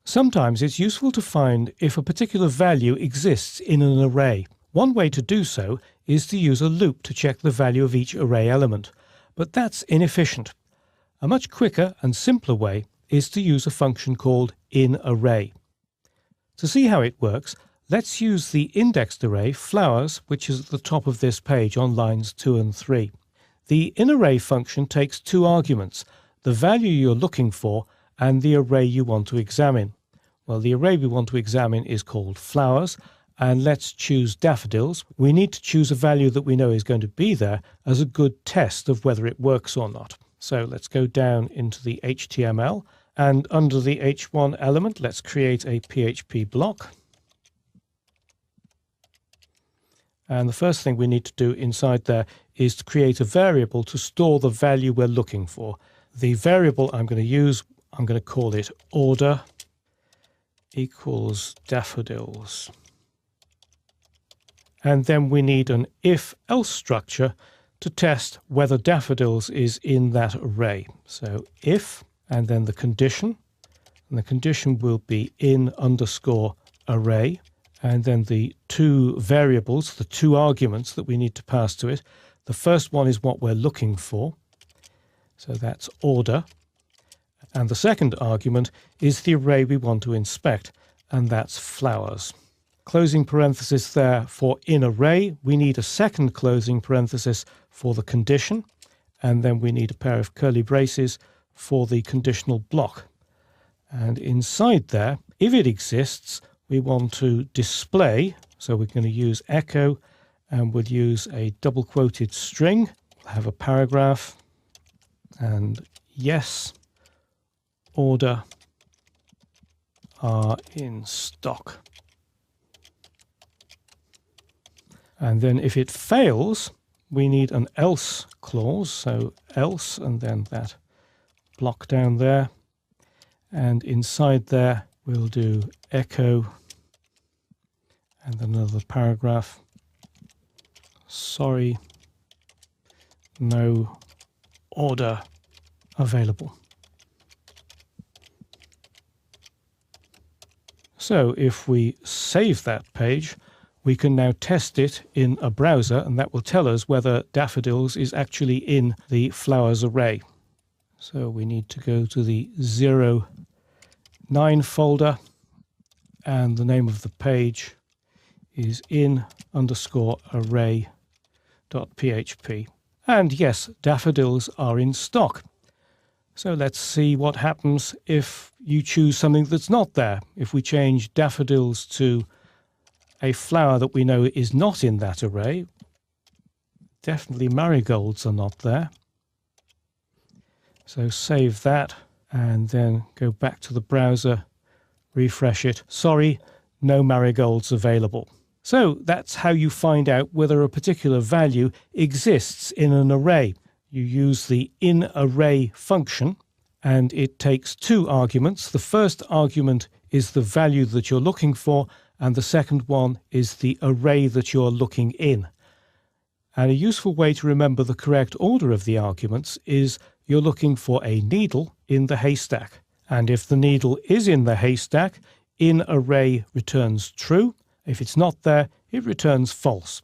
Sometimes it's useful to find if a particular value exists in an array. One way to do so is to use a loop to check the value of each array element, but that's inefficient. A much quicker and simpler way is to use a function called inArray. To see how it works, let's use the indexed array flowers, which is at the top of this page on lines 2 and 3. The inArray function takes two arguments, the value you're looking for and the array you want to examine. Well, the array we want to examine is called flowers, and let's choose daffodils. We need to choose a value that we know is going to be there as a good test of whether it works or not. So let's go down into the HTML, and under the H1 element, let's create a PHP block. And the first thing we need to do inside there is to create a variable to store the value we're looking for. The variable I'm going to use, I'm going to call it order equals daffodils. And then we need an if-else structure to test whether daffodils is in that array. So if, and then the condition, and the condition will be in_array, and then the two variables, the two arguments that we need to pass to it. The first one is what we're looking for, so that's order, and the second argument is the array we want to inspect, and that's flowers. Closing parenthesis there for inArray. We need a second closing parenthesis for the condition, and then we need a pair of curly braces for the conditional block. And inside there, if it exists, we want to display, so we're going to use echo, and we'll use a double quoted string. We'll have a paragraph, and yes, order are in stock. And then if it fails, we need an else clause, so else, and then that block down there. And inside there, we'll do echo, and another paragraph. Sorry, no order available. So if we save that page, we can now test it in a browser, and that will tell us whether daffodils is actually in the flowers array. So we need to go to the 09 folder, and the name of the page is in_array.php. And yes, daffodils are in stock. So let's see what happens if you choose something that's not there. If we change daffodils to a flower that we know is not in that array, definitely marigolds are not there. So save that and then go back to the browser, refresh it. Sorry, no marigolds available. So that's how you find out whether a particular value exists in an array. You use the inArray function, and it takes two arguments. The first argument is the value that you're looking for, and the second one is the array that you're looking in. And a useful way to remember the correct order of the arguments is you're looking for a needle in the haystack. And if the needle is in the haystack, inArray returns true. If it's not there, it returns false.